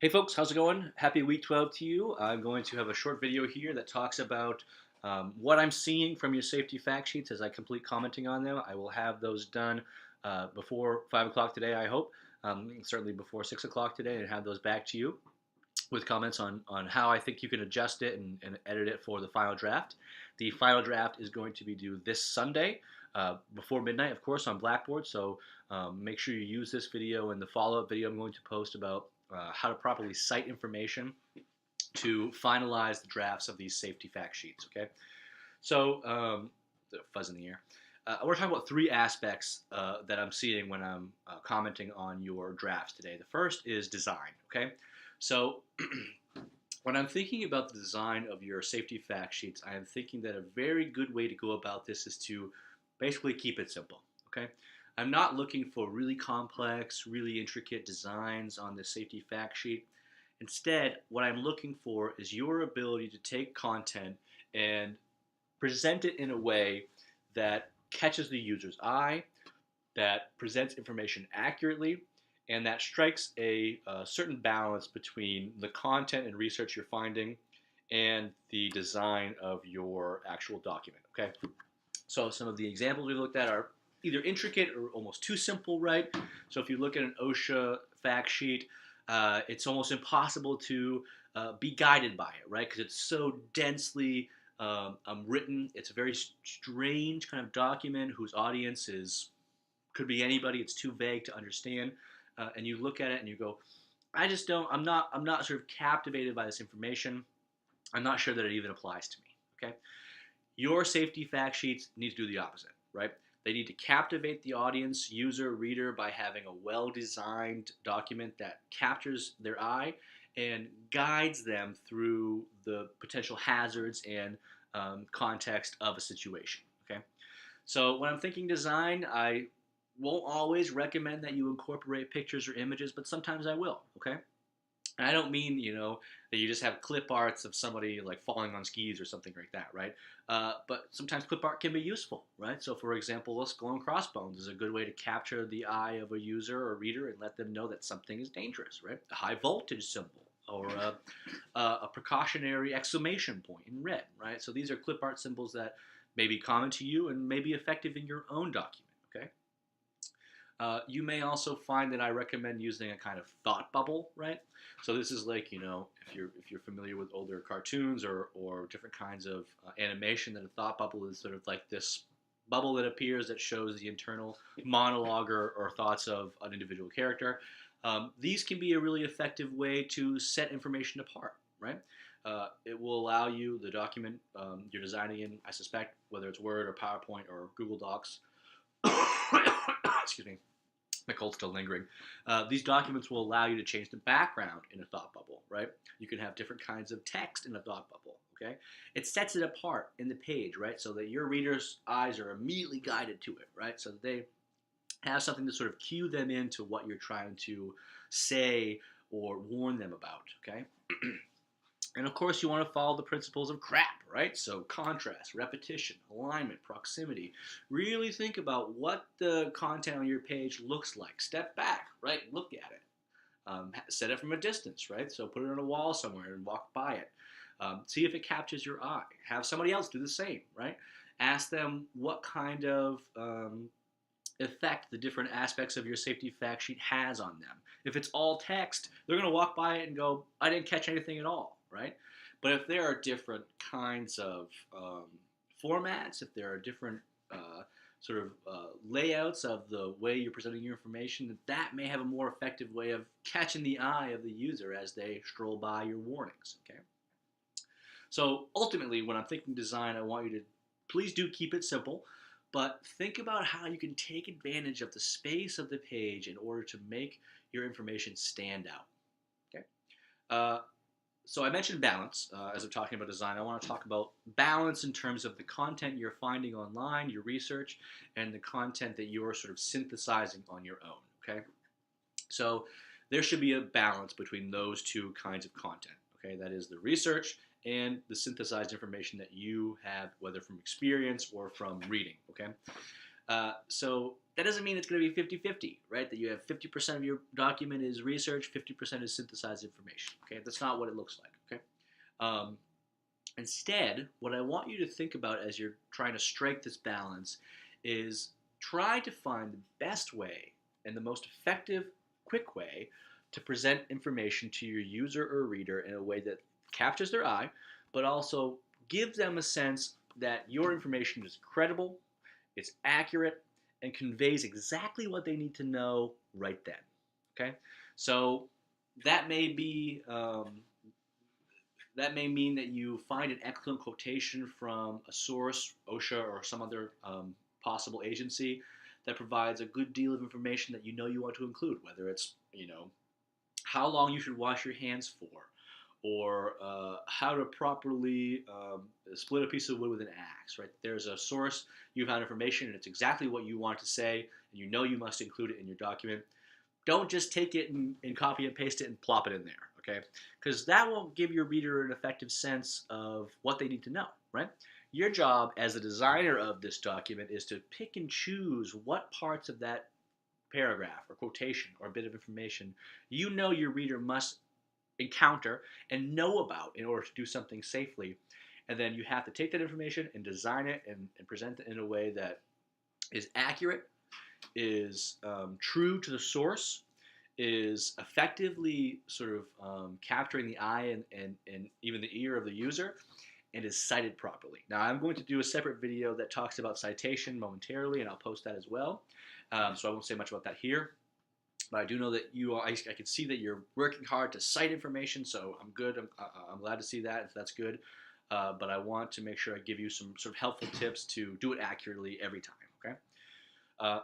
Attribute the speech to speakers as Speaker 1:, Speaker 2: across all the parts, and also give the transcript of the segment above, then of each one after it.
Speaker 1: Hey folks, how's it going? Happy week 12 to you. I'm going to have a short video here that talks about what I'm seeing from your safety fact sheets as I complete commenting on them. I will have those done before 5 o'clock today, I hope. Certainly before 6 o'clock today, and have those back to you with comments on how I think you can adjust it and edit it for the final draft. The final draft is going to be due this Sunday before midnight, of course, on Blackboard. So make sure you use this video and the follow-up video I'm going to post about how to properly cite information to finalize the drafts of these safety fact sheets. Okay, so the fuzz in the air. We're talking about three aspects that I'm seeing when I'm commenting on your drafts today. The first is design. Okay, so when I'm thinking about the design of your safety fact sheets, I am thinking that a very good way to go about this is to basically keep it simple. Okay, I'm not looking for really complex, really intricate designs on the safety fact sheet. Instead, what I'm looking for is your ability to take content and present it in a way that catches the user's eye, that presents information accurately, and that strikes a certain balance between the content and research you're finding and the design of your actual document. Okay, so some of the examples we looked at are either intricate or almost too simple, right? So if you look at an OSHA fact sheet, it's almost impossible to be guided by it, right? Because it's so densely written. It's a very strange kind of document whose audience is could be anybody. It's too vague to understand, and you look at it and you go, I just don't. I'm not sort of captivated by this information. I'm not sure that it even applies to me. Okay, your safety fact sheets need to do the opposite, right? They need to captivate the audience, user, reader by having a well designed document that captures their eye and guides them through the potential hazards and context of a situation. Okay, so when I'm thinking design, I won't always recommend that you incorporate pictures or images, but sometimes I will. Okay, and I don't mean, that you just have clip arts of somebody like falling on skis or something like that, right? But sometimes clip art can be useful, right? So, for example, a skull and crossbones is a good way to capture the eye of a user or reader and let them know that something is dangerous, right? A high voltage symbol or a precautionary exclamation point in red, right? So these are clip art symbols that may be common to you and may be effective in your own document, okay? You may also find that I recommend using a kind of thought bubble, right? So this is like, if you're familiar with older cartoons or different kinds of animation, then a thought bubble is sort of like this bubble that appears that shows the internal monologue or thoughts of an individual character. These can be a really effective way to set information apart, right? It will allow you, the document you're designing in, I suspect, whether it's Word or PowerPoint or Google Docs, excuse me, my cold's still lingering. These documents will allow you to change the background in a thought bubble, right? You can have different kinds of text in a thought bubble, okay? It sets it apart in the page, right? So that your reader's eyes are immediately guided to it, right? So that they have something to sort of cue them into what you're trying to say or warn them about, okay? And of course, you want to follow the principles of CRAP, right? So contrast, repetition, alignment, proximity. Really think about what the content on your page looks like. Step back, right? Look at it. Set it from a distance, right? So put it on a wall somewhere and walk by it. See if it captures your eye. Have somebody else do the same, right? Ask them what kind of effect the different aspects of your safety fact sheet has on them. If it's all text, they're going to walk by it and go, I didn't catch anything at all, right? But if there are different kinds of formats, if there are different layouts of the way you're presenting your information, that may have a more effective way of catching the eye of the user as they stroll by your warnings, okay? So ultimately, when I'm thinking design, I want you to please do keep it simple, but think about how you can take advantage of the space of the page in order to make your information stand out. Okay. Uh, so I mentioned balance as I'm talking about design. I want to talk about balance in terms of the content you're finding online, your research, and the content that you're sort of synthesizing on your own. Okay. So there should be a balance between those two kinds of content. Okay, that is the research and the synthesized information that you have, whether from experience or from reading. Okay, so that doesn't mean it's going to be 50-50, right? That you have 50% of your document is research, 50% is synthesized information. Okay, that's not what it looks like. Okay, um, instead, what I want you to think about as you're trying to strike this balance is try to find the best way and the most effective, quick way to present information to your user or reader in a way that captures their eye, but also gives them a sense that your information is credible, it's accurate, and conveys exactly what they need to know right then. Okay, so that may be that may mean that you find an excellent quotation from a source, OSHA, or some other possible agency that provides a good deal of information that you know you want to include, whether it's how long you should wash your hands for, or how to properly split a piece of wood with an axe. Right? There's a source, you found information, and it's exactly what you want to say, and you know you must include it in your document. Don't just take it and copy and paste it and plop it in there, okay? Because that won't give your reader an effective sense of what they need to know, right? Your job as a designer of this document is to pick and choose what parts of that paragraph or quotation or bit of information you know your reader must encounter and know about in order to do something safely. And then you have to take that information and design it and present it in a way that is accurate, is true to the source, is effectively sort of capturing the eye and even the ear of the user, and is cited properly. Now, I'm going to do a separate video that talks about citation momentarily, and I'll post that as well. So I won't say much about that here. But I do know that you are, I can see that you're working hard to cite information, so I'm good. I'm glad to see that. That's good. But I want to make sure I give you some sort of helpful tips to do it accurately every time, okay?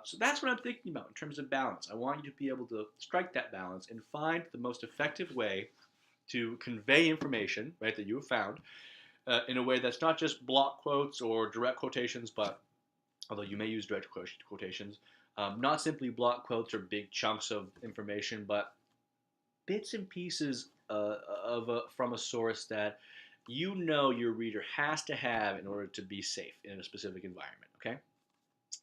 Speaker 1: So that's what I'm thinking about in terms of balance. I want you to be able to strike that balance and find the most effective way to convey information, right, that you have found in a way that's not just block quotes or direct quotations, but although you may use direct quotations, not simply block quotes or big chunks of information, but bits and pieces from a source that you know your reader has to have in order to be safe in a specific environment, okay?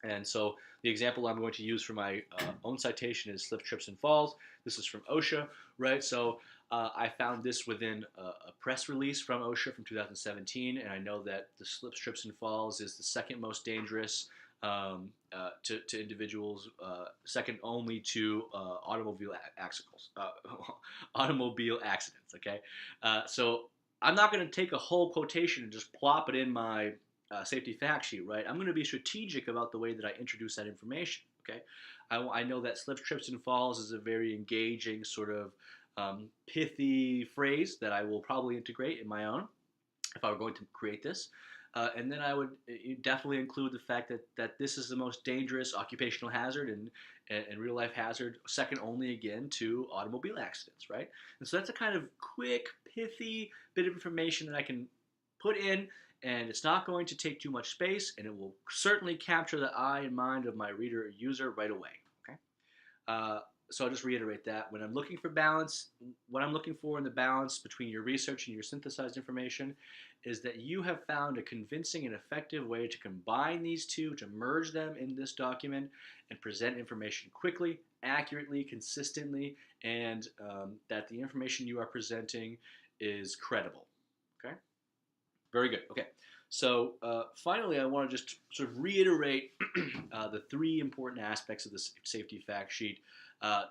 Speaker 1: And so the example I'm going to use for my own citation is slips, trips, and falls. This is from OSHA, right? So I found this within a press release from OSHA from 2017, and I know that the slips, trips, and falls is the second most dangerous to individuals, second only to automobile accidents. Automobile accidents. Okay, so I'm not going to take a whole quotation and just plop it in my safety fact sheet, right? I'm going to be strategic about the way that I introduce that information. Okay, I know that slips, trips, and falls is a very engaging sort of pithy phrase that I will probably integrate in my own if I were going to create this. And then I would definitely include the fact that this is the most dangerous occupational hazard and real life hazard, second only again to automobile accidents, right? And so that's a kind of quick, pithy bit of information that I can put in, and it's not going to take too much space, and it will certainly capture the eye and mind of my reader or user right away, okay? So I'll just reiterate that. When I'm looking for balance, what I'm looking for in the balance between your research and your synthesized information is that you have found a convincing and effective way to combine these two, to merge them in this document and present information quickly, accurately, consistently, and that the information you are presenting is credible. Okay? Very good. Okay. So finally, I want to just sort of reiterate the three important aspects of this safety fact sheet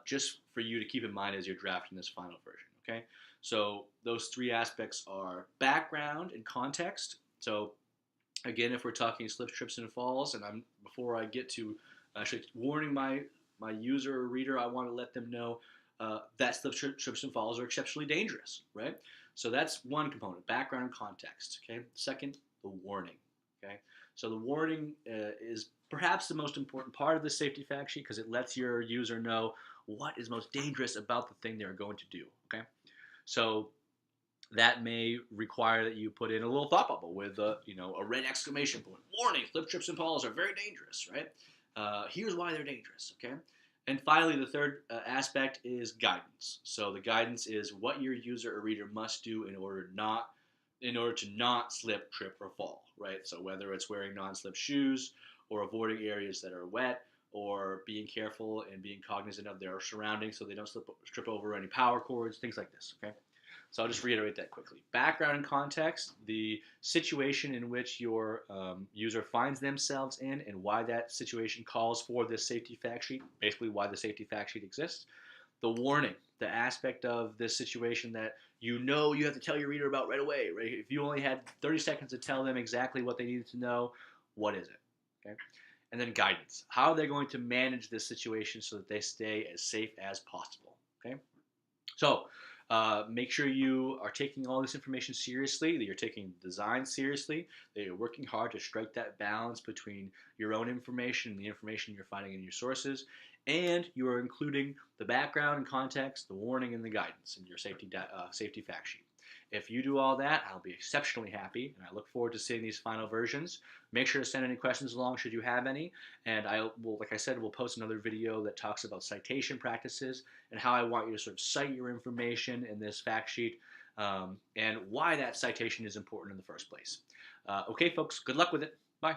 Speaker 1: just for you to keep in mind as you're drafting this final version, okay? So those three aspects are background and context. So again, if we're talking slips, trips, and falls, and before I get to actually warning my user or reader, I want to let them know that slips, trips, and falls are exceptionally dangerous, right? So that's one component, background and context, okay? Second, the warning, okay? So the warning is perhaps the most important part of the safety fact sheet because it lets your user know what is most dangerous about the thing they're going to do, okay? So that may require that you put in a little thought bubble with a red exclamation point. Warning, slip, trips, and falls are very dangerous, right? Here's why they're dangerous, okay? And finally, the third aspect is guidance. So the guidance is what your user or reader must do in order to not slip, trip, or fall, right? So whether it's wearing non-slip shoes or avoiding areas that are wet or being careful and being cognizant of their surroundings so they don't trip over any power cords, things like this. Okay. So I'll just reiterate that quickly. Background and context, the situation in which your user finds themselves in and why that situation calls for this safety fact sheet, basically why the safety fact sheet exists. The warning, the aspect of this situation that you know you have to tell your reader about right away, right? If you only had 30 seconds to tell them exactly what they needed to know, what is it? Okay. And then guidance. How are they going to manage this situation so that they stay as safe as possible? Okay. So make sure you are taking all this information seriously, that you're taking design seriously, that you're working hard to strike that balance between your own information and the information you're finding in your sources, and you are including the background and context, the warning, and the guidance in your safety fact sheet. If you do all that, I'll be exceptionally happy, and I look forward to seeing these final versions. Make sure to send any questions along should you have any, and I will, like I said, we'll post another video that talks about citation practices and how I want you to sort of cite your information in this fact sheet, and why that citation is important in the first place. Okay, folks, good luck with it. Bye.